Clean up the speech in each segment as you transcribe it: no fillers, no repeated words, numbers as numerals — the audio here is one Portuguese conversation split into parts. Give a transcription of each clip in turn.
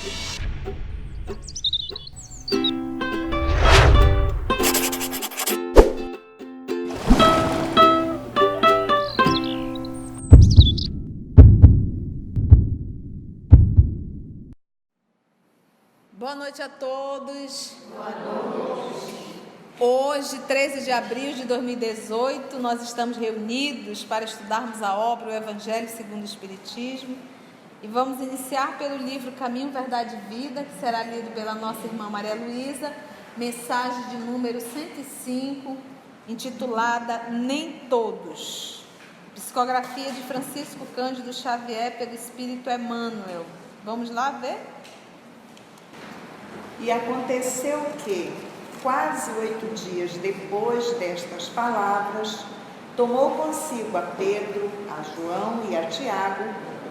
Boa noite a todos. Boa noite. Hoje, 13 de abril de 2018, nós estamos reunidos para estudarmos a obra O Evangelho segundo o Espiritismo e vamos iniciar pelo livro Caminho, Verdade e Vida, que será lido pela nossa irmã Maria Luísa, mensagem de número 105, intitulada Nem Todos. Psicografia de Francisco Cândido Xavier pelo Espírito Emmanuel. Vamos lá ver? E aconteceu que, quase 8 dias depois destas palavras, tomou consigo a Pedro, a João e a Tiago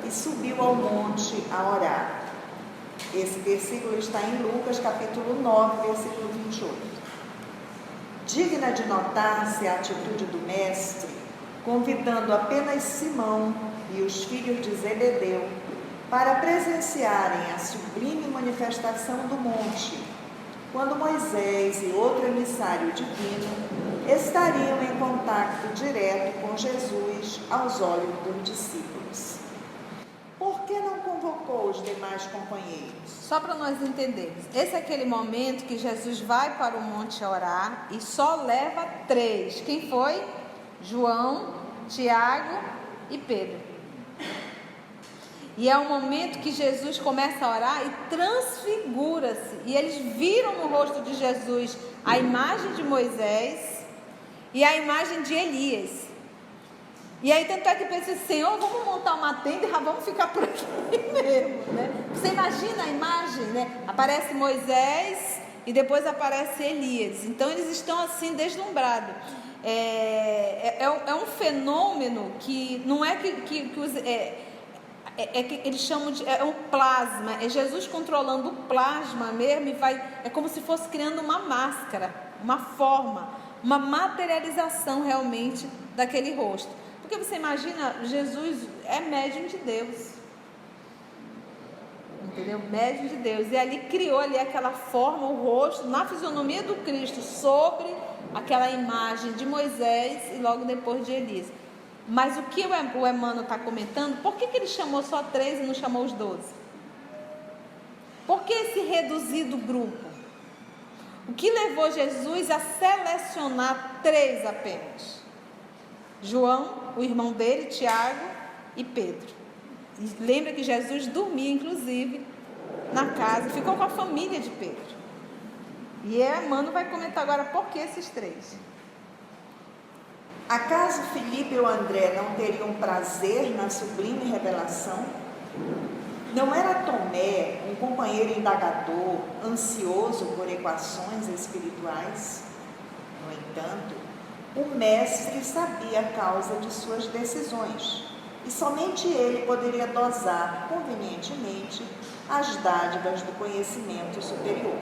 e subiu ao monte a orar. Esse versículo está em Lucas, capítulo 9, versículo 28. Digna de notar-se a atitude do Mestre, convidando apenas Simão e os filhos de Zebedeu para presenciarem a sublime manifestação do monte, quando Moisés e outro emissário divino estariam em contato direto com Jesus aos olhos dos discípulos. Por que não convocou os demais companheiros? Só para nós entendermos, esse é aquele momento que Jesus vai para o monte orar e só leva 3. Quem foi? João, Tiago e Pedro. E é o momento que Jesus começa a orar e transfigura-se. E eles viram no rosto de Jesus a imagem de Moisés e a imagem de Elias. E aí tanto é que pensa assim, Senhor, vamos montar uma tenda e já vamos ficar por aqui mesmo, né? Você imagina a imagem, né? Aparece Moisés e depois aparece Elias. Então eles estão assim deslumbrados. É um fenômeno que não é que que eles chamam de um plasma, é Jesus controlando o plasma mesmo e é como se fosse criando uma máscara, uma forma, uma materialização realmente daquele rosto. Porque você imagina, Jesus é médium de Deus, entendeu? Médium de Deus, e ali criou ali aquela forma, o rosto, na fisionomia do Cristo, sobre aquela imagem de Moisés e logo depois de Elias. Mas o que o Emmanuel está comentando, por que ele chamou só 3 e não chamou os 12? Por que esse reduzido grupo? O que levou Jesus a selecionar 3 apenas? João, o irmão dele, Tiago e Pedro. E lembra que Jesus dormia, inclusive, na casa, ficou com a família de Pedro. E Emmanuel vai comentar agora por que esses 3. Acaso Filipe ou André não teriam prazer na sublime revelação? Não era Tomé um companheiro indagador, ansioso por equações espirituais? No entanto, o Mestre sabia a causa de suas decisões, e somente ele poderia dosar convenientemente as dádivas do conhecimento superior.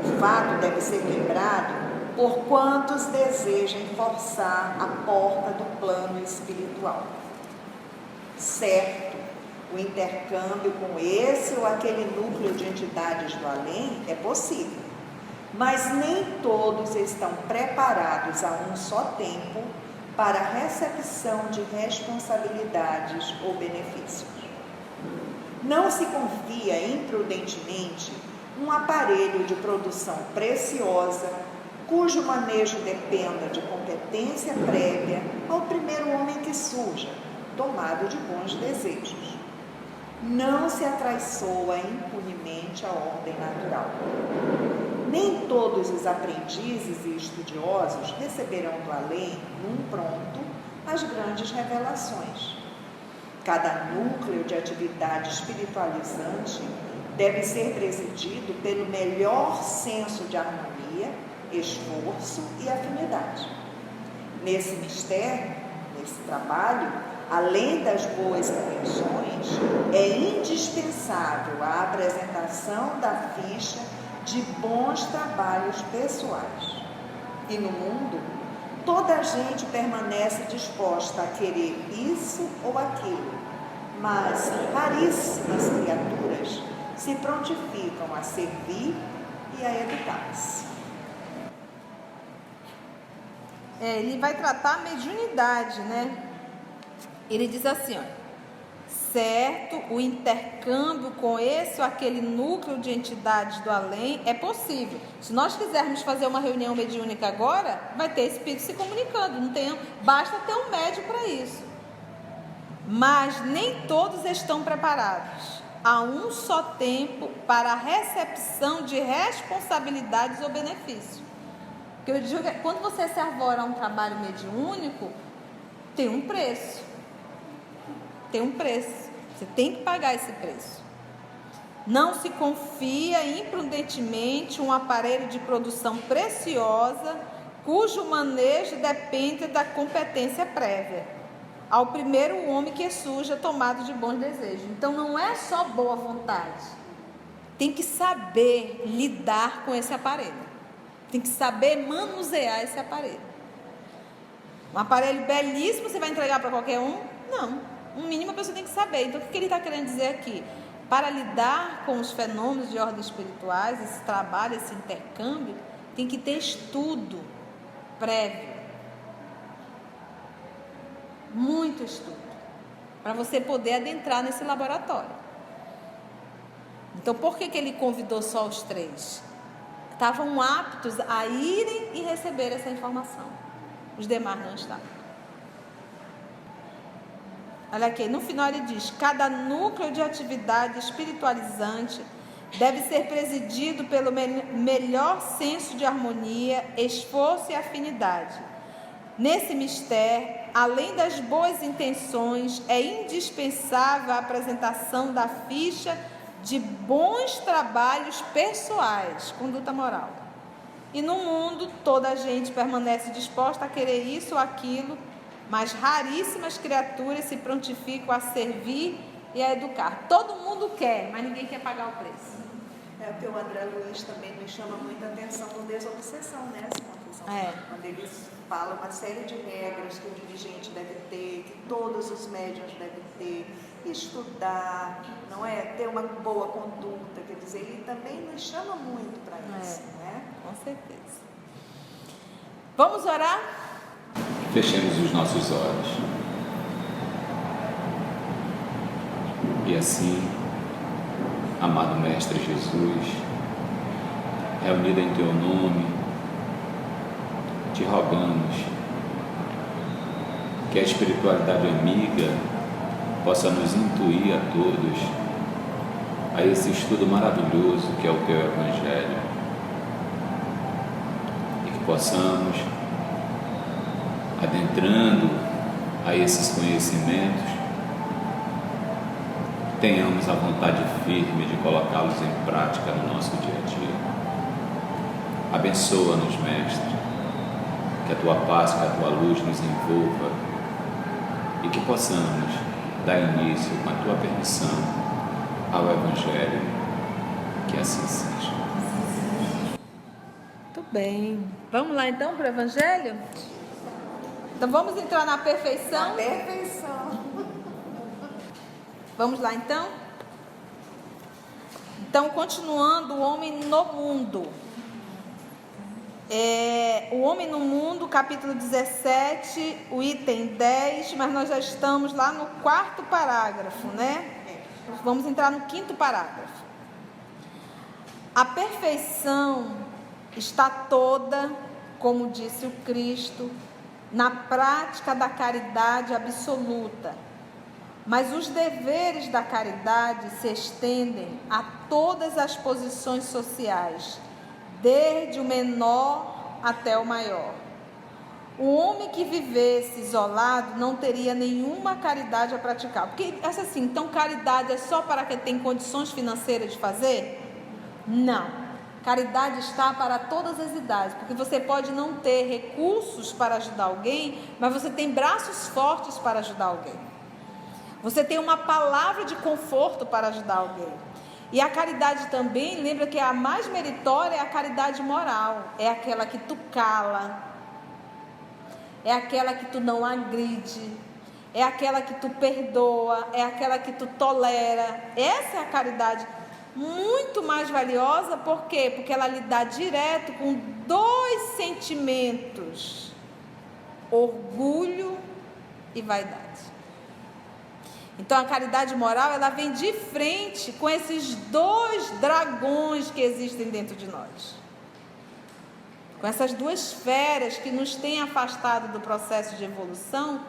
O fato deve ser lembrado por quantos desejam forçar a porta do plano espiritual. Certo, o intercâmbio com esse ou aquele núcleo de entidades do além é possível, mas nem todos estão preparados a um só tempo para a recepção de responsabilidades ou benefícios. Não se confia imprudentemente um aparelho de produção preciosa, cujo manejo dependa de competência prévia ao primeiro homem que surja, tomado de bons desejos. Não se atraiçoa impunemente a ordem natural. Nem todos os aprendizes e estudiosos receberão do além, num pronto, as grandes revelações. Cada núcleo de atividade espiritualizante deve ser presidido pelo melhor senso de harmonia, esforço e afinidade. Nesse mistério, nesse trabalho, além das boas intenções, é indispensável a apresentação da ficha de bons trabalhos pessoais. E no mundo, toda a gente permanece disposta a querer isso ou aquilo, mas raríssimas criaturas se prontificam a servir e a educar-se. Ele vai tratar a mediunidade, né? Ele diz assim, ó, certo, o intercâmbio com esse ou aquele núcleo de entidades do além é possível. Se nós quisermos fazer uma reunião mediúnica agora, vai ter espírito se comunicando, basta ter um médium para isso. Mas nem todos estão preparados a um só tempo para a recepção de responsabilidades ou benefícios. Porque eu digo que quando você se arvora a um trabalho mediúnico, tem um preço. Tem um preço. Você tem que pagar esse preço. Não se confia imprudentemente um aparelho de produção preciosa, cujo manejo depende da competência prévia. Ao primeiro homem que surja tomado de bons desejos. Então não é só boa vontade. Tem que saber lidar com esse aparelho. Tem que saber manusear esse aparelho. Um aparelho belíssimo você vai entregar para qualquer um? Não. Um mínimo a pessoa tem que saber. Então o que ele está querendo dizer aqui? Para lidar com os fenômenos de ordem espirituais, esse trabalho, esse intercâmbio, tem que ter estudo prévio. Muito estudo. Para você poder adentrar nesse laboratório. Então por que ele convidou só os 3? Estavam aptos a irem e receber essa informação. Os demais não estavam. Olha aqui, no final ele diz: cada núcleo de atividade espiritualizante deve ser presidido pelo melhor senso de harmonia, esforço e afinidade. Nesse mistério, além das boas intenções, é indispensável a apresentação da ficha de bons trabalhos pessoais, conduta moral. E no mundo, toda a gente permanece disposta a querer isso ou aquilo, mas raríssimas criaturas se prontificam a servir e a educar. Todo mundo quer, mas ninguém quer pagar o preço. É o que o André Luiz também me chama muita atenção no Desobsessão, né? Quando eles falam uma série de regras que o dirigente deve ter, que todos os médiuns devem ter, estudar, não é? Ter uma boa conduta, quer dizer, ele também nos chama muito para isso, né? Com certeza. Vamos orar? Fechemos os nossos olhos. E assim, amado Mestre Jesus, reunido em Teu nome, te rogamos que a espiritualidade amiga possa nos intuir a todos a esse estudo maravilhoso que é o Teu Evangelho, e que possamos, adentrando a esses conhecimentos, tenhamos a vontade firme de colocá-los em prática no nosso dia a dia. Abençoa-nos, Mestre, que a Tua paz, que a Tua luz nos envolva e que possamos dar início, com a Tua permissão, ao Evangelho. Que assim seja. Muito bem. Vamos lá então para o Evangelho? Então vamos entrar na perfeição? Na perfeição. Vamos lá então? Então, continuando, o homem no mundo. O homem no mundo, capítulo 17, o item 10, mas nós já estamos lá no 4º parágrafo, né? Vamos entrar no 5º parágrafo. A perfeição está toda, como disse o Cristo, na prática da caridade absoluta, mas os deveres da caridade se estendem a todas as posições sociais, desde o menor até o maior. O homem que vivesse isolado não teria nenhuma caridade a praticar. Porque, assim, então caridade é só para quem tem condições financeiras de fazer? Não. Caridade está para todas as idades, porque você pode não ter recursos para ajudar alguém, mas você tem braços fortes para ajudar alguém. Você tem uma palavra de conforto para ajudar alguém. E a caridade também, lembra que a mais meritória é a caridade moral. É aquela que tu cala, é aquela que tu não agride, é aquela que tu perdoa, é aquela que tu tolera. Essa é a caridade muito mais valiosa, por quê? Porque ela lida direto com dois sentimentos: orgulho e vaidade. Então a caridade moral, ela vem de frente com esses dois dragões que existem dentro de nós, com essas duas feras que nos têm afastado do processo de evolução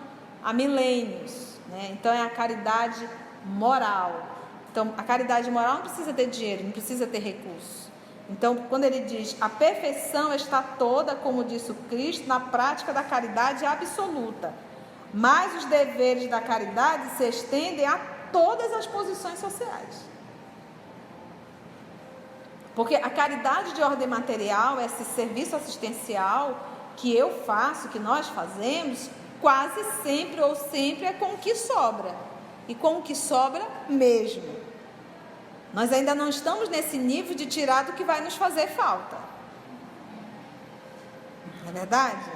há milênios, né? Então é a caridade moral. Então a caridade moral não precisa ter dinheiro, não precisa ter recurso. Então quando ele diz a perfeição está toda, como disse o Cristo, na prática da caridade absoluta, mas os deveres da caridade se estendem a todas as posições sociais. Porque a caridade de ordem material, esse serviço assistencial que eu faço, que nós fazemos, quase sempre ou sempre é com o que sobra. E com o que sobra mesmo. Nós ainda não estamos nesse nível de tirar do que vai nos fazer falta. Não é verdade?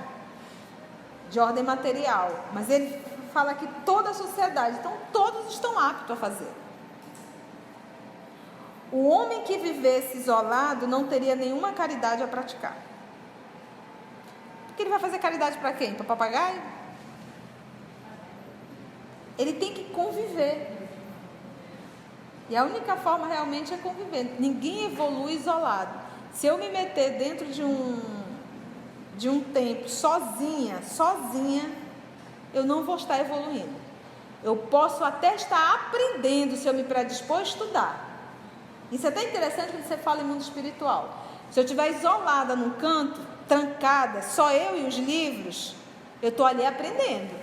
De ordem material. Mas ele fala que toda a sociedade, então todos estão aptos a fazer. O homem que vivesse isolado não teria nenhuma caridade a praticar. Porque ele vai fazer caridade para quem? Para papagaio? Ele tem que conviver. E a única forma realmente é conviver. Ninguém evolui isolado. Se eu me meter dentro de um templo sozinha, eu não vou estar evoluindo. Eu posso até estar aprendendo se eu me predispor a estudar. Isso é até interessante quando você fala em mundo espiritual. Se eu estiver isolada num canto, trancada, só eu e os livros, eu estou ali aprendendo.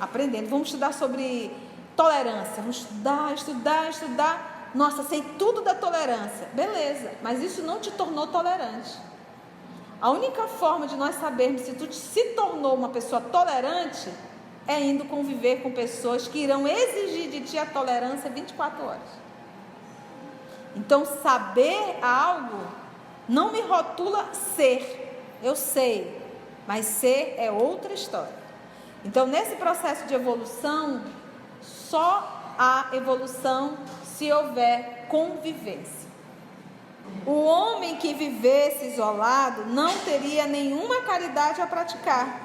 Vamos estudar sobre tolerância. Vamos estudar. Nossa, sei tudo da tolerância. Beleza, mas isso não te tornou tolerante. A única forma de nós sabermos se tu se tornou uma pessoa tolerante é indo conviver com pessoas que irão exigir de ti a tolerância 24 horas. Então, saber algo não me rotula ser. Eu sei, mas ser é outra história. Então, nesse processo de evolução, só há evolução se houver convivência. O homem que vivesse isolado não teria nenhuma caridade a praticar.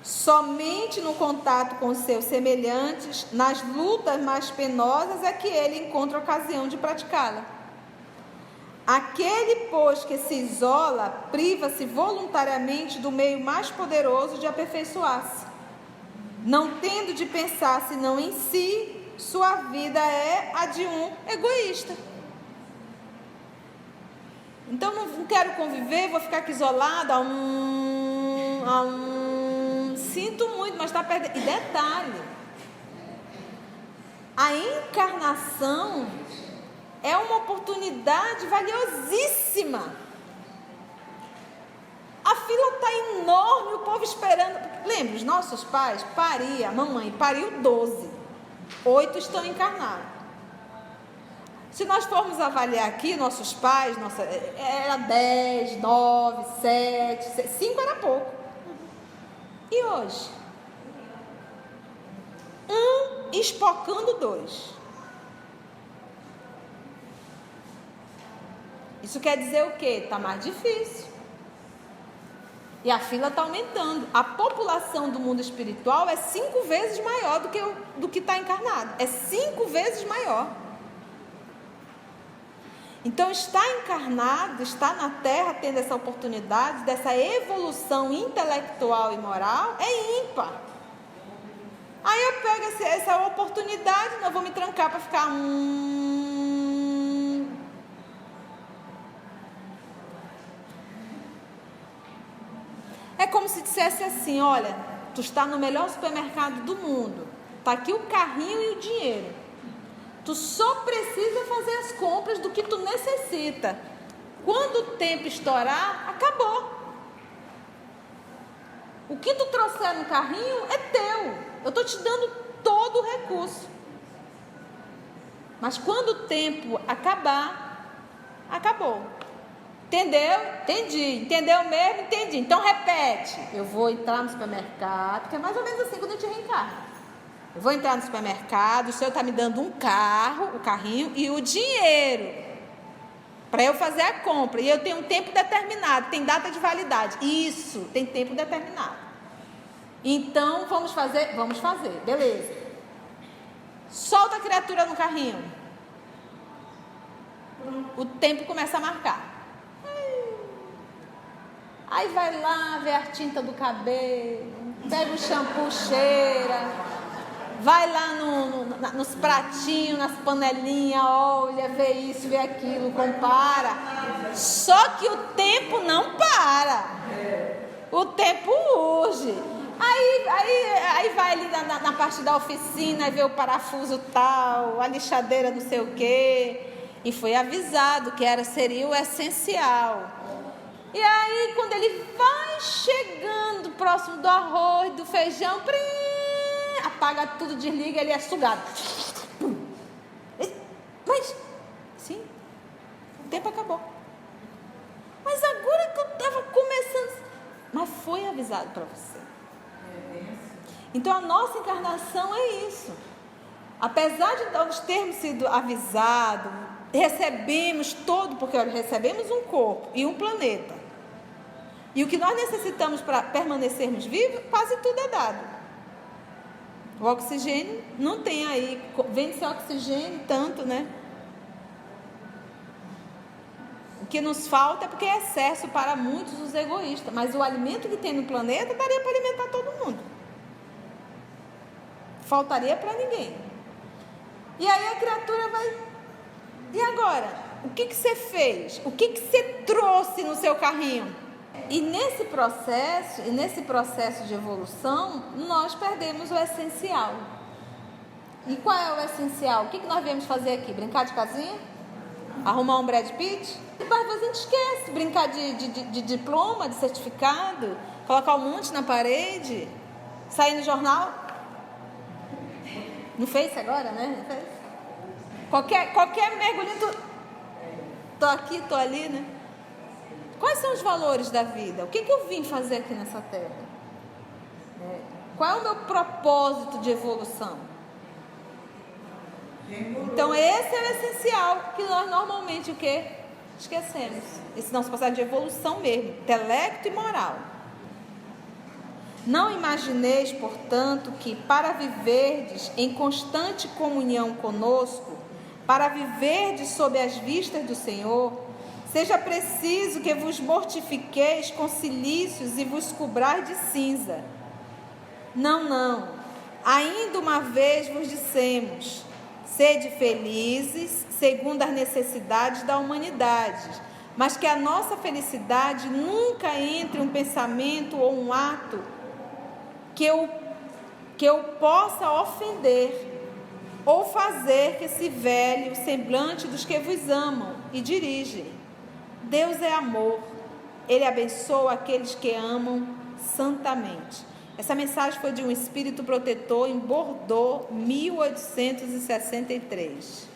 Somente no contato com seus semelhantes, nas lutas mais penosas, é que ele encontra ocasião de praticá-la. Aquele, pois, que se isola, priva-se voluntariamente do meio mais poderoso de aperfeiçoar-se. Não tendo de pensar senão em si, sua vida é a de um egoísta. Então, não quero conviver, vou ficar aqui isolada, sinto muito, mas está perdendo. E detalhe, a encarnação é uma oportunidade valiosíssima. A fila está enorme, o povo esperando. Lembra, os nossos pais a mamãe pariu 12, 8 estão encarnados. Se nós formos avaliar aqui, nossos pais, era 10, 9, 7, 5 era pouco. E hoje? Um espocando 2. Isso quer dizer o quê? Está mais difícil. E a fila está aumentando. A população do mundo espiritual é 5 vezes maior do que está encarnado. É 5 vezes maior. Então, estar encarnado, estar na Terra, tendo essa oportunidade, dessa evolução intelectual e moral, é ímpar. Aí eu pego essa oportunidade, não vou me trancar para ficar... É como se dissesse assim, olha, tu está no melhor supermercado do mundo, está aqui o carrinho e o dinheiro. Tu só precisa fazer as compras do que tu necessita. Quando o tempo estourar, acabou. O que tu trouxer no carrinho é teu. Eu estou te dando todo o recurso. Mas quando o tempo acabar, acabou. Entendeu? Entendi. Entendeu mesmo? Entendi. Então repete. Eu vou entrar no supermercado, que é mais ou menos assim quando a gente reencarna. Eu vou entrar no supermercado, o senhor está me dando um carro, o carrinho e o dinheiro. para eu fazer a compra, e eu tenho um tempo determinado, tem data de validade. Isso, tem tempo determinado. Então, vamos fazer, beleza. Solta a criatura no carrinho. O tempo começa a marcar. Aí vai lá ver a tinta do cabelo, pega o shampoo, cheira, vai lá nos pratinhos, nas panelinhas, olha, vê isso, vê aquilo, compara. Só que o tempo não para. O tempo urge. Aí vai ali na parte da oficina, vê o parafuso tal, a lixadeira não sei o quê. E foi avisado que seria o essencial. E aí, quando ele vai chegando próximo do arroz, do feijão, apaga tudo, desliga, ele é sugado. Mas, sim, o tempo acabou. Mas agora que eu estava começando... Mas foi avisado para você. Então, a nossa encarnação é isso. Apesar de nós termos sido avisados, recebemos todo, porque olha, recebemos um corpo e um planeta. E o que nós necessitamos para permanecermos vivos, quase tudo é dado. O oxigênio não tem aí, vende-se oxigênio tanto, né? O que nos falta é porque é excesso para muitos os egoístas. Mas o alimento que tem no planeta daria para alimentar todo mundo. Faltaria para ninguém. E aí a criatura vai... E agora? O que você fez? O que você trouxe no seu carrinho? E nesse processo de evolução, nós perdemos o essencial. E qual é o essencial? O que nós viemos fazer aqui? Brincar de casinha? Arrumar um Brad Pitt? Mas a gente esquece. Brincar de diploma, de certificado, colocar um monte na parede, sair no jornal. Não fez agora, né? Não fez? Qualquer mergulhinho, tô aqui, tô ali, né? Quais são os valores da vida? O que eu vim fazer aqui nessa terra? Qual é o meu propósito de evolução? Então esse é o essencial que nós normalmente o quê? Esquecemos. Esse nosso processo de evolução mesmo, intelecto e moral. Não imagineis, portanto, que para viverdes em constante comunhão conosco, para viverdes sob as vistas do Senhor, seja preciso que vos mortifiqueis com cilícios e vos cobrais de cinza. Não. Ainda uma vez vos dissemos, sede felizes segundo as necessidades da humanidade, mas que a nossa felicidade nunca entre um pensamento ou um ato que eu possa ofender ou fazer que se vele o semblante dos que vos amam e dirigem. Deus é amor, Ele abençoa aqueles que amam santamente. Essa mensagem foi de um espírito protetor em Bordeaux, 1863.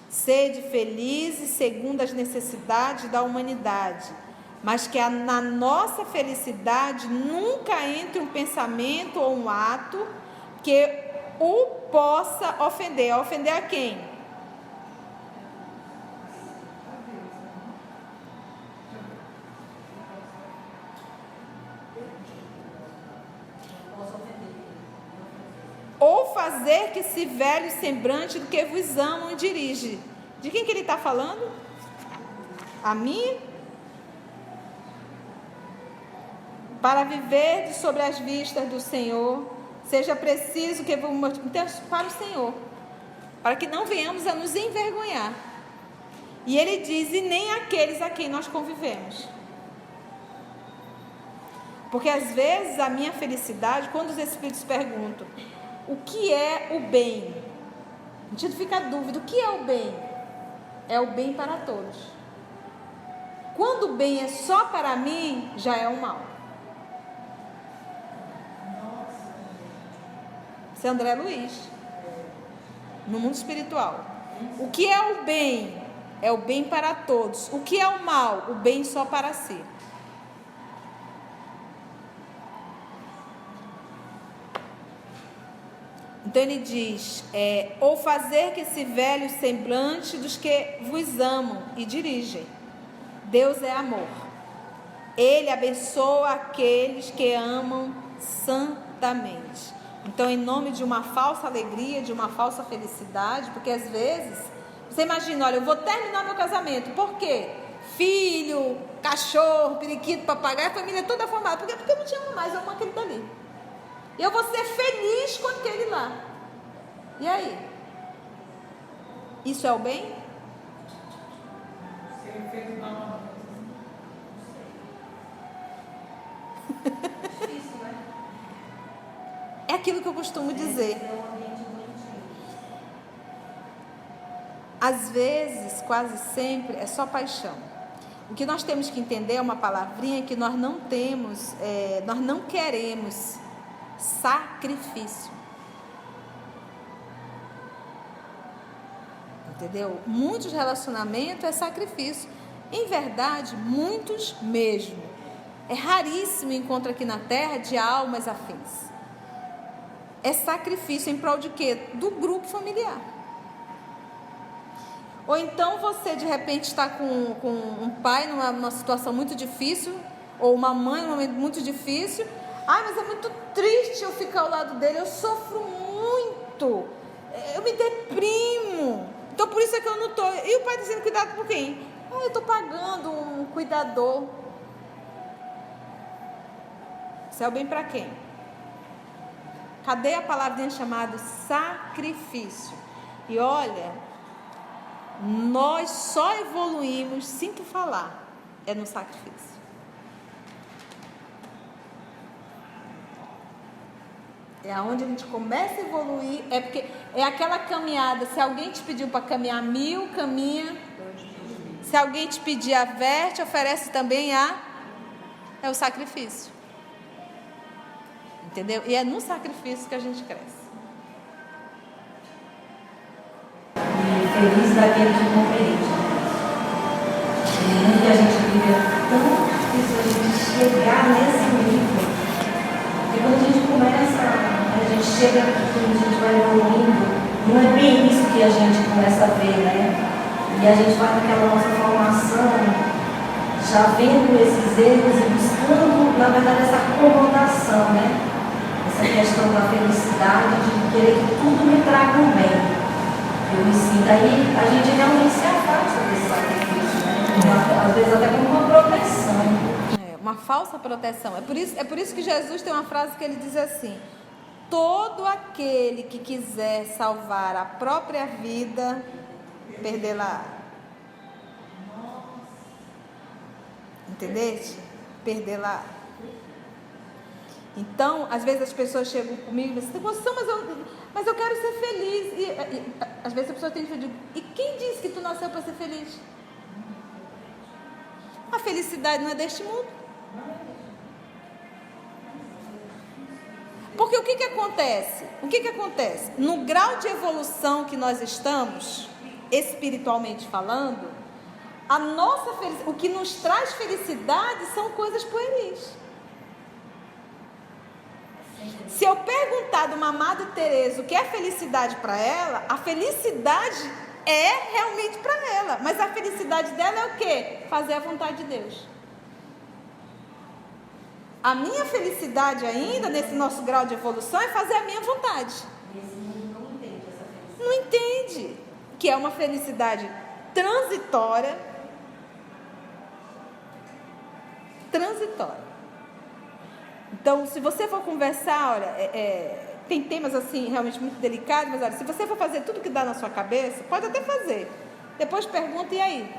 Sede felizes segundo as necessidades da humanidade, mas que na nossa felicidade nunca entre um pensamento ou um ato que o possa ofender. Ofender a quem? Ou fazer que se vele o semblante do que vos amam e dirige. De quem que ele está falando? A mim? Para viver sobre as vistas do Senhor, seja preciso que vos para o Senhor, para que não venhamos a nos envergonhar. E ele diz, e nem aqueles a quem nós convivemos. Porque às vezes a minha felicidade, quando os espíritos perguntam, o que é o bem? A gente fica a dúvida, o que é o bem? É o bem para todos. Quando o bem é só para mim, já é o mal. Esse é André Luiz, no mundo espiritual. O que é o bem? É o bem para todos. O que é o mal? O bem só para si. Então ele diz, ou fazer que se velhe o semblante dos que vos amam e dirigem. Deus é amor. Ele abençoa aqueles que amam santamente. Então, em nome de uma falsa alegria, de uma falsa felicidade, porque às vezes, você imagina, olha, eu vou terminar meu casamento, por quê? Filho, cachorro, periquito, papagaio, a família toda formada, porque eu não te amo mais, eu amo aquele dali. E eu vou ser feliz com aquele lá. E aí? Isso é o bem? Se ele fez mal. Difícil, né? É aquilo que eu costumo dizer. É um ambiente doentio. Às vezes, quase sempre, é só paixão. O que nós temos que entender é uma palavrinha que nós não temos, nós não queremos sacrifício. Entendeu? Muitos relacionamentos é sacrifício. Em verdade, muitos mesmo. É raríssimo o encontro aqui na Terra de almas afins. É sacrifício em prol de quê? Do grupo familiar. Ou então você de repente está com um pai numa situação muito difícil, ou uma mãe num momento muito difícil. Mas é muito triste eu ficar ao lado dele, eu sofro muito, eu me deprimo. Então por isso é que eu não estou. E o pai dizendo cuidado por quem? Eu estou pagando um cuidador. Isso é o bem para quem? Cadê a palavrinha chamada sacrifício? E olha, nós só evoluímos, sinto falar, é no sacrifício. É aonde a gente começa a evoluir, é porque é aquela caminhada, se alguém te pediu para caminhar 1000, caminha. Se alguém te pedir a verte, oferece também é o sacrifício. Entendeu? E é no sacrifício que a gente cresce. E feliz daquele que compreende. E muito que a gente vive é tão difícil a gente chegar nesse nível. Porque quando a gente começa, a gente chega aqui, a gente vai evoluindo, não é bem isso que a gente começa a ver, né? E a gente vai naquela nossa formação, já vendo esses erros e buscando, na verdade, essa acomodação, né? Essa questão da felicidade, de querer que tudo me traga um bem. Eu me sinto aí, a gente realmente se afasta desse sacrifício, né? Às vezes até como uma proteção. Uma falsa proteção. É por isso que Jesus tem uma frase que ele diz assim: todo aquele que quiser salvar a própria vida, perdê-la. Entendeste? Perdê-la. Então, às vezes as pessoas chegam comigo e dizem, mas eu quero ser feliz. E às vezes a pessoa tem que dizer, e quem disse que tu nasceu para ser feliz? A felicidade não é deste mundo. Porque o que acontece? O que acontece? No grau de evolução que nós estamos, espiritualmente falando, a nossa o que nos traz felicidade são coisas pueris. Se eu perguntar de uma amada Teresa o que é felicidade para ela, a felicidade é realmente para ela, mas a felicidade dela é o quê? Fazer a vontade de Deus. A minha felicidade ainda, nesse nosso grau de evolução, é fazer a minha vontade. Esse mundo não entende essa felicidade. Não entende que é uma felicidade transitória. Então, se você for conversar, olha, tem temas assim realmente muito delicados, mas olha, se você for fazer tudo que dá na sua cabeça, pode até fazer. Depois pergunta, e aí?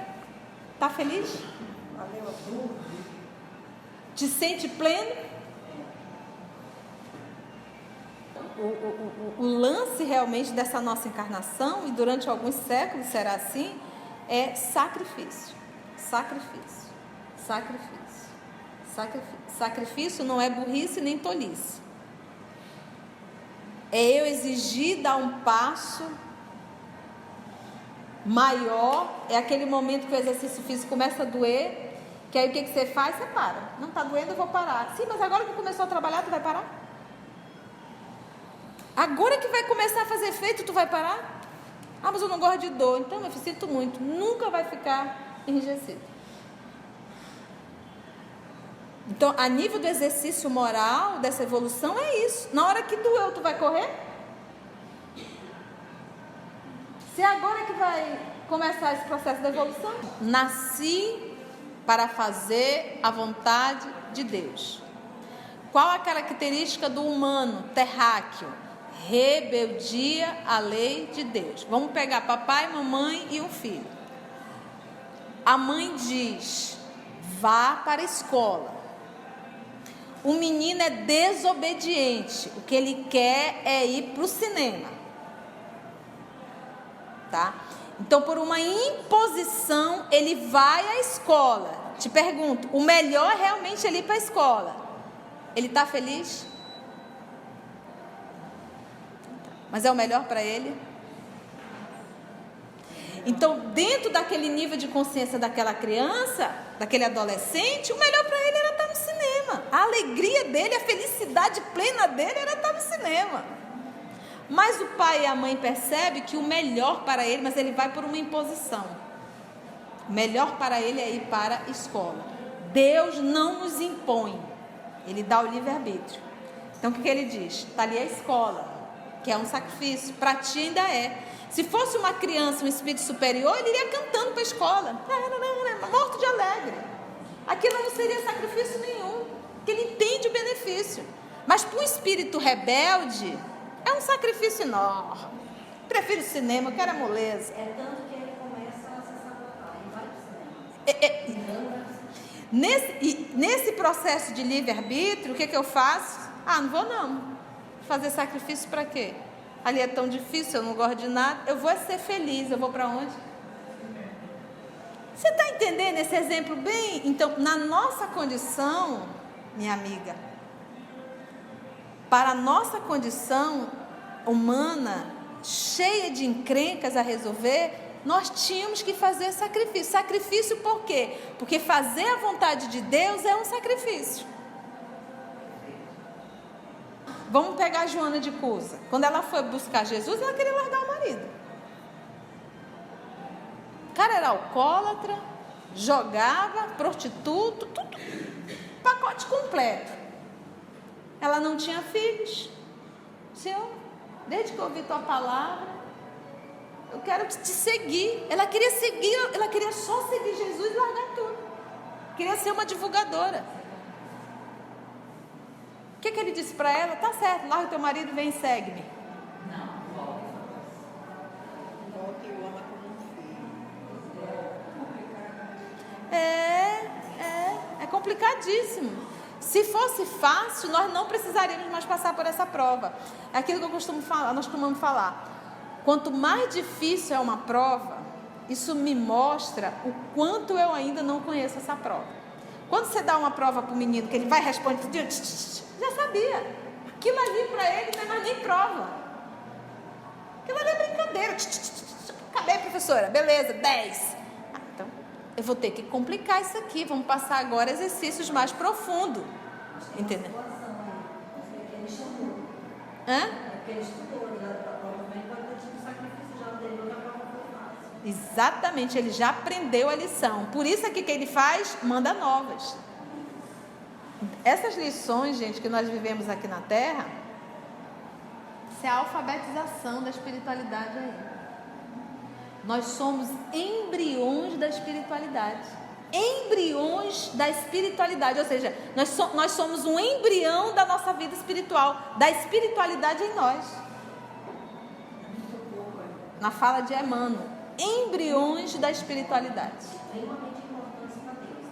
Tá feliz? Valeu a dúvida. Te sente pleno? O lance realmente dessa nossa encarnação, e durante alguns séculos será assim, é sacrifício. Sacrifício. Sacrifício. Sacrifício não é burrice nem tolice. É eu exigir dar um passo maior. É aquele momento que o exercício físico começa a doer. Que aí o que você faz? Você para. Não está doendo, eu vou parar. Sim, mas agora que começou a trabalhar, tu vai parar? Agora que vai começar a fazer efeito, tu vai parar? Ah, mas eu não gosto de dor. Então, meu filho, sinto muito. Nunca vai ficar enrijecido. Então, a nível do exercício moral, dessa evolução, é isso. Na hora que doeu, tu vai correr? Se agora que vai começar esse processo de evolução? Nasci para fazer a vontade de Deus. Qual a característica do humano terráqueo? Rebeldia à lei de Deus. Vamos pegar papai, mamãe e um filho. A mãe diz: vá para a escola. O menino é desobediente. O que ele quer é ir para o cinema. Tá? Então, por uma imposição, ele vai à escola. Te pergunto, o melhor é realmente ele ir para a escola. Ele está feliz? Mas é o melhor para ele? Então, dentro daquele nível de consciência daquela criança, daquele adolescente, o melhor para ele era estar no cinema. A alegria dele, a felicidade plena dele era estar no cinema. Mas o pai e a mãe percebem que o melhor para ele, mas ele vai por uma imposição. O melhor para ele é ir para a escola. Deus não nos impõe. Ele dá o livre-arbítrio. Então, o que ele diz? Está ali a escola, que é um sacrifício. Para ti ainda é. Se fosse uma criança, um espírito superior, ele iria cantando para a escola. Morto de alegre. Aquilo não seria sacrifício nenhum. Porque ele entende o benefício. Mas para um espírito rebelde, é um sacrifício enorme. Prefiro o cinema, eu quero a moleza. É tanto que ele começa a se sabotar e vai para o cinema. Nesse processo de livre-arbítrio, o que eu faço? Ah, não vou não. Fazer sacrifício para quê? Ali é tão difícil, eu não gosto de nada. Eu vou ser feliz, eu vou para onde? Você está entendendo esse exemplo bem? Então, na nossa condição, minha amiga, para a nossa condição humana, cheia de encrencas a resolver, nós tínhamos que fazer sacrifício. Sacrifício por quê? Porque fazer a vontade de Deus é um sacrifício. Vamos pegar a Joana de Cusa. Quando ela foi buscar Jesus, ela queria largar o marido. O cara era alcoólatra, jogava, prostituto, tudo, pacote completo. Ela não tinha filhos. Senhor, desde que eu ouvi tua palavra, eu quero te seguir. Ela queria seguir, ela queria só seguir Jesus e largar tudo. Queria ser uma divulgadora. O que ele disse para ela? Tá certo, larga teu marido, vem e segue-me. Não, volta e o ama como um filho. É complicadíssimo. Se fosse fácil, nós não precisaríamos mais passar por essa prova. É aquilo que eu costumo falar, nós costumamos falar. Quanto mais difícil é uma prova, isso me mostra o quanto eu ainda não conheço essa prova. Quando você dá uma prova para o menino, que ele vai responder, já sabia. Aquilo ali para ele não é mais nem prova. Aquilo ali é brincadeira. Cadê, professora? Beleza, 10. Então, eu vou ter que complicar isso aqui. Vamos passar agora exercícios mais profundos. Entendeu? Ele chamou. Hã? Porque ele estudou, provavelmente vai ter tido sacrifício já anterior, a prova foi fácil. Exatamente, ele já aprendeu a lição. Por isso aqui que ele faz, manda novas. Essas lições, gente, que nós vivemos aqui na Terra, isso é a alfabetização da espiritualidade aí. Nós somos embriões da espiritualidade. Embriões da espiritualidade, ou seja, nós somos um embrião da nossa vida espiritual, da espiritualidade em nós. Na fala de Emmanuel, embriões da espiritualidade. Extremamente importantes para Deus.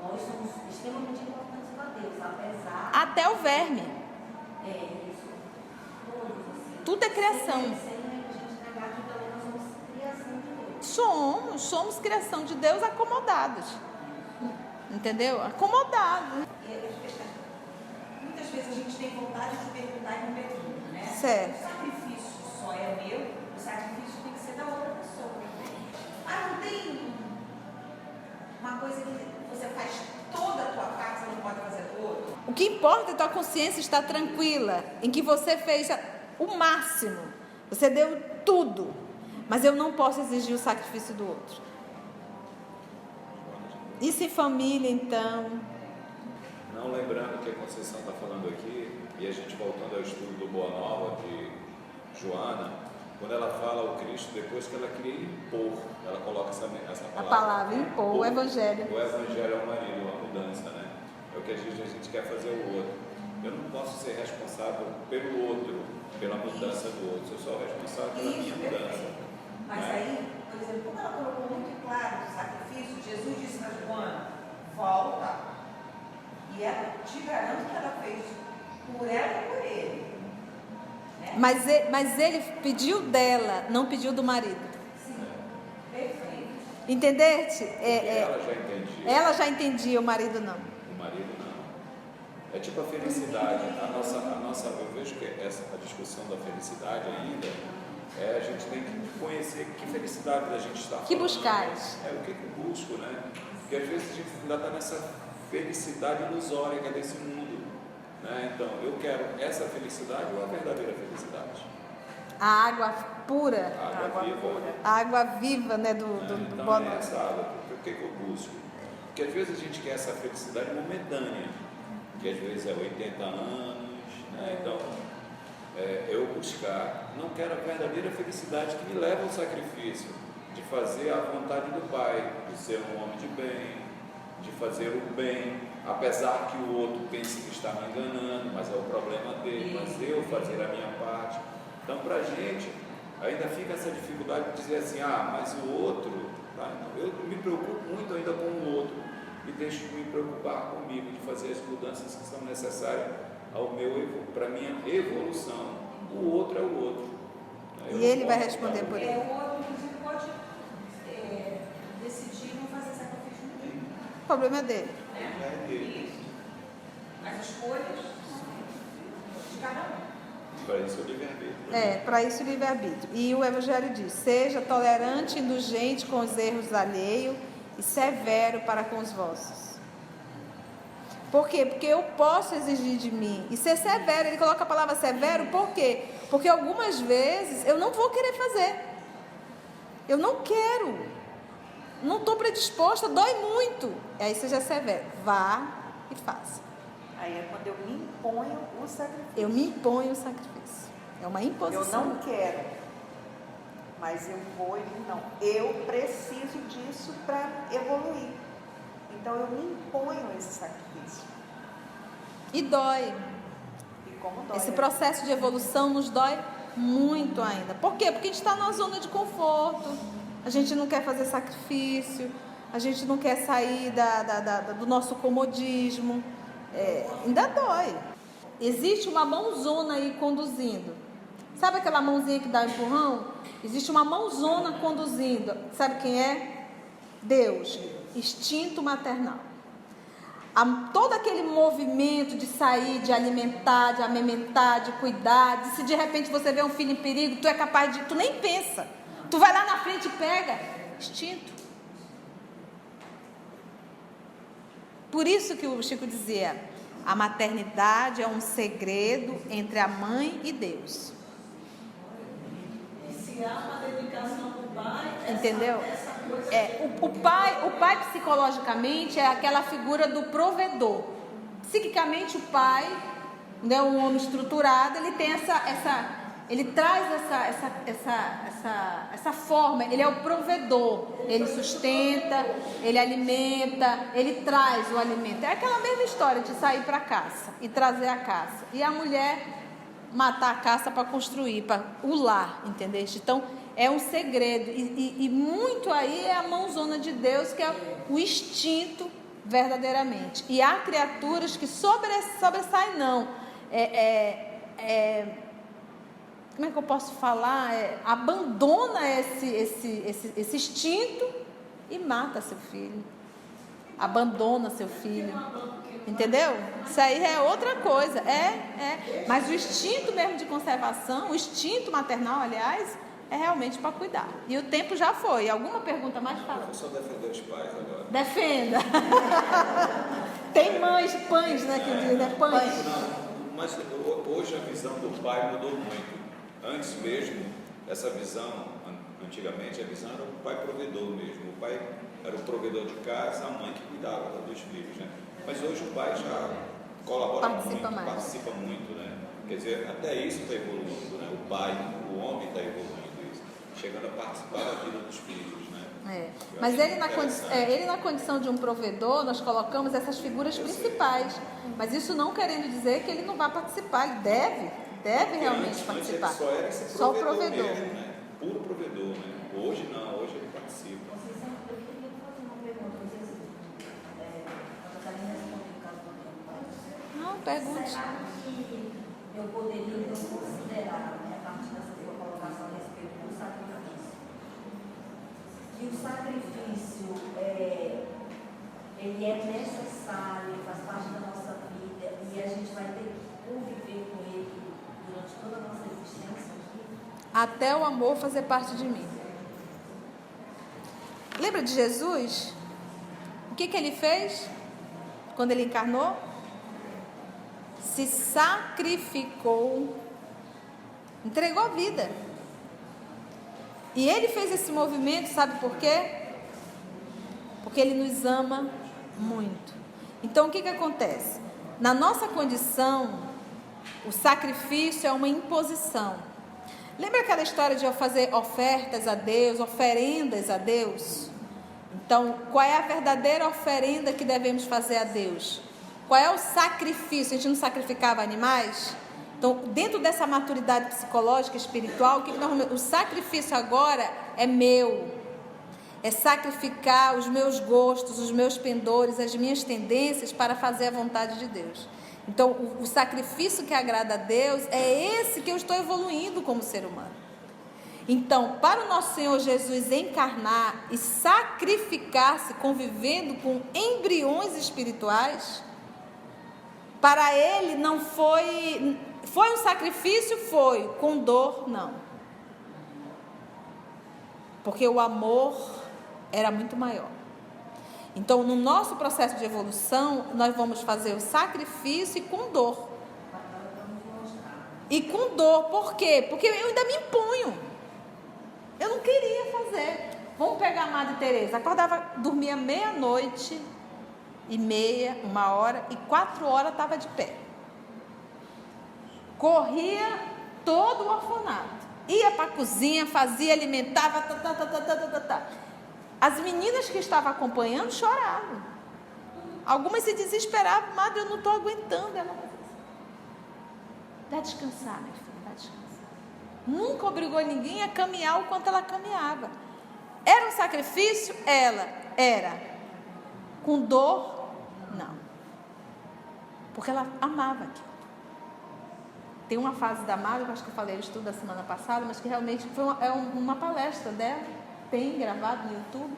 Nós somos extremamente importantes para Deus, apesar... Até o verme. É isso. Todos, assim. Tudo é criação. Sem a gente negar que também nós somos criação de Deus. Somos criação de Deus acomodados. Entendeu? Acomodados. Muitas vezes a gente tem vontade de perguntar e não pergunta, né? Certo. O sacrifício só é meu, o sacrifício tem que ser da outra pessoa. Ah, não tem uma coisa que você faz toda a tua parte, você não pode fazer do outro? O O que importa é a tua consciência estar tranquila, em que você fez o máximo, você deu tudo, mas eu não posso exigir o sacrifício do outro. Isso em família, então. Não lembrando que a Conceição está falando aqui, e a gente voltando ao estudo do Boa Nova de Joana, quando ela fala o Cristo, depois que ela queria impor, ela coloca essa palavra. A palavra impor, o Evangelho. O Evangelho é o marido, a mudança, né? É o que a gente quer fazer o outro. Eu não posso ser responsável pelo outro, pela mudança do outro. Eu sou responsável pela minha mudança. Mas né? aí, por exemplo, como ela colocou muito claro o sacrifício, Jesus disse para Joana, volta. E ela, te garanto que ela fez por ela e por ele. Né? Mas ele pediu dela, não pediu do marido. Sim, perfeito. Porque Entendeste? ela já entendia. Ela já entendia, o marido não. O marido não. É tipo a felicidade. A nossa, eu vejo que a discussão da felicidade ainda, a gente tem que conhecer que felicidade a gente está falando. Que buscais? O que eu busco, né? Porque às vezes a gente ainda está nessa felicidade ilusória que é desse mundo. Né? Então, eu quero essa felicidade ou a verdadeira felicidade? A água pura. A água viva. pura. A água viva, né, do Então, Boa é Nova. essa água. O que eu busco? Porque às vezes a gente quer essa felicidade momentânea, que às vezes é 80 anos, né? Então, eu buscar, não quero a verdadeira felicidade que me leva ao sacrifício, de fazer a vontade do Pai, de ser um homem de bem, de fazer o bem, apesar que o outro pense que está me enganando, mas é o problema dele, mas eu fazer a minha parte. Então, para a gente, ainda fica essa dificuldade de dizer assim, mas o outro, tá? Eu me preocupo muito ainda com o outro, e deixo de me preocupar comigo, de fazer as mudanças que são necessárias para a minha evolução. O outro é o outro. E ele vai responder por ele. O outro, inclusive, pode decidir não fazer sacrifício nenhum. O problema é dele. É dele. Isso. As escolhas de cada um. Para isso o livre-arbítrio. Para isso o livre-arbítrio. E o Evangelho diz: seja tolerante e indulgente com os erros alheios e severo para com os vossos. Por quê? Porque eu posso exigir de mim e ser severo. Ele coloca a palavra severo, por quê? Porque algumas vezes eu não vou querer fazer. Eu não quero. Não estou predisposta, dói muito. Aí seja severo. Vá e faça. Aí é quando eu me imponho o sacrifício. Eu me imponho o sacrifício. É uma imposição. Eu não quero, mas eu vou e não. Eu preciso disso para evoluir. Então eu me imponho esse sacrifício. E dói. E como dói? Esse processo de evolução nos dói muito ainda. Por quê? Porque a gente está numa zona de conforto. A gente não quer fazer sacrifício. A gente não quer sair do nosso comodismo. Ainda dói. Existe uma mãozona aí conduzindo. Sabe aquela mãozinha que dá um empurrão? Existe uma mãozona conduzindo. Sabe quem é? Deus. Instinto maternal. Todo aquele movimento de sair, de alimentar, de amamentar, de cuidar, se de repente você vê um filho em perigo, tu é capaz de... Tu nem pensa. Tu vai lá na frente e pega. Instinto. Por isso que o Chico dizia, a maternidade é um segredo entre a mãe e Deus. E se há uma dedicação do pai, entendeu? O pai psicologicamente é aquela figura do provedor. Psiquicamente o pai, né, um homem estruturado, ele tem ele traz essa forma, ele é o provedor, ele sustenta, ele alimenta, ele traz o alimento. É aquela mesma história de sair para a caça e trazer a caça. E a mulher matar a caça para construir, para o lar, entendeste? Então, é um segredo. E muito aí é a mãozona de Deus, que é o instinto verdadeiramente. E há criaturas que sobressaem, não. Como é que eu posso falar? Abandona esse instinto e mata seu filho. Abandona seu filho. Entendeu? Isso aí é outra coisa. Mas o instinto mesmo de conservação, o instinto maternal, aliás, é realmente para cuidar. E o tempo já foi. Alguma pergunta mais? Fala. Eu só defender os pais agora. Defenda. Tem mães, pães, né, que dizem, né? Pães. Não, mas hoje a visão do pai mudou muito. Antes mesmo, essa visão, antigamente a visão era o pai provedor mesmo. O pai era o provedor de casa, a mãe que cuidava dos filhos, né? Mas hoje o pai já colabora Participa muito, mais. participa muito, né? Quer dizer, até isso está evoluindo, né? O pai, o homem está evoluindo isso, chegando a participar da vida dos filhos, né? Mas ele na condição de um provedor, nós colocamos essas figuras principais. Mas isso não querendo dizer que ele não vai participar, ele deve realmente participar. Antes ele só era esse Só o provedor mesmo, né? Puro provedor, né? Hoje não, hoje ele participa. Vocês sempre, eu queria fazer uma pergunta, não sei se a Catarina respondeu o caso do meu pai. Não, pergunte. Será que eu poderia então considerar, né, a partir dessa sua colocação a respeito do sacrifício, que o sacrifício ele é necessário, faz parte da nossa vida e a gente vai ter que conviver com ele durante toda a nossa existência aqui? Até o amor fazer parte de mim. Lembra de Jesus? O que ele fez quando ele encarnou? Se sacrificou, entregou a vida. E ele fez esse movimento, sabe por quê? Porque ele nos ama muito. Então o que acontece? Na nossa condição, o sacrifício é uma imposição. Lembra aquela história de eu fazer ofertas a Deus, oferendas a Deus? Então, qual é a verdadeira oferenda que devemos fazer a Deus? Qual é o sacrifício? A gente não sacrificava animais? Então, dentro dessa maturidade psicológica, espiritual, o sacrifício agora é meu. É sacrificar os meus gostos, os meus pendores, as minhas tendências para fazer a vontade de Deus. Então, o sacrifício que agrada a Deus é esse que eu estou evoluindo como ser humano. Então, para o nosso Senhor Jesus encarnar e sacrificar-se convivendo com embriões espirituais, para ele não foi um sacrifício, foi, com dor, não. Porque o amor era muito maior. Então, no nosso processo de evolução, nós vamos fazer o sacrifício e com dor. E com dor, por quê? Porque eu ainda me imponho. Eu não queria fazer. Vamos pegar a Madre Teresa. Acordava, dormia 00:30, 1h, e 4h estava de pé. Corria todo o orfanato. Ia para a cozinha, fazia, alimentava, As meninas que estavam acompanhando choravam. Algumas se desesperavam. Madre, eu não estou aguentando. Ela fazia assim: dá descansar, minha filha, dá descansar. Nunca obrigou ninguém a caminhar o quanto ela caminhava. Era um sacrifício? Ela era. Com dor? Não. Porque ela amava aquilo. Tem uma fase da Madre, eu acho que eu falei isso tudo da semana passada, mas que realmente foi uma palestra dela, tem gravado no YouTube,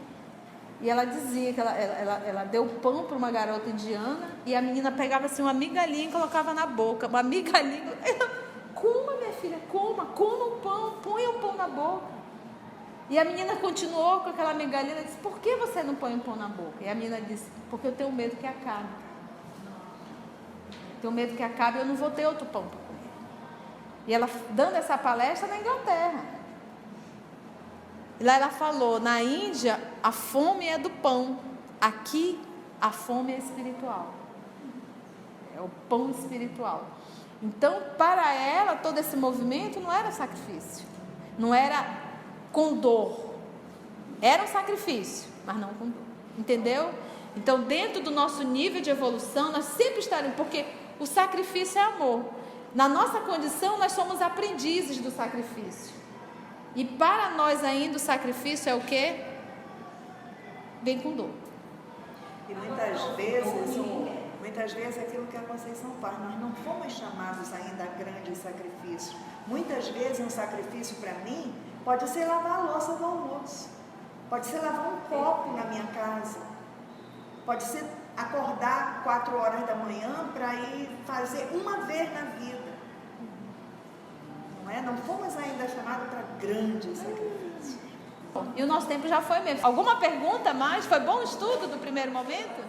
e ela dizia que ela deu pão para uma garota indiana, e a menina pegava assim uma migalhinha e colocava na boca, uma migalhinha, coma, minha filha, coma o pão, ponha o pão na boca. E a menina continuou com aquela migalhinha, disse: por que você não põe o pão na boca? E a menina disse: porque eu tenho medo que acabe. Tenho medo que acabe e eu não vou ter outro pão para comer. E ela dando essa palestra na Inglaterra. E lá ela falou: na Índia a fome é do pão, aqui a fome é espiritual. É o pão espiritual. Então, para ela, todo esse movimento não era sacrifício, não era com dor, era um sacrifício, mas não com dor, entendeu? Então, dentro do nosso nível de evolução, nós sempre estaremos, porque o sacrifício é amor. Na nossa condição, nós somos aprendizes do sacrifício. E para nós ainda o sacrifício é o quê? Vem com dor. E muitas vezes aquilo que a Conceição faz, nós não fomos chamados ainda a grande sacrifício. Muitas vezes um sacrifício para mim pode ser lavar a louça do almoço, pode ser lavar um copo na minha casa, pode ser acordar 4h da manhã para ir fazer uma vez na vida. Não né? Não fomos ainda chamados para grande sacrifício. E o nosso tempo já foi mesmo. Alguma pergunta mais? Foi bom o estudo do primeiro momento?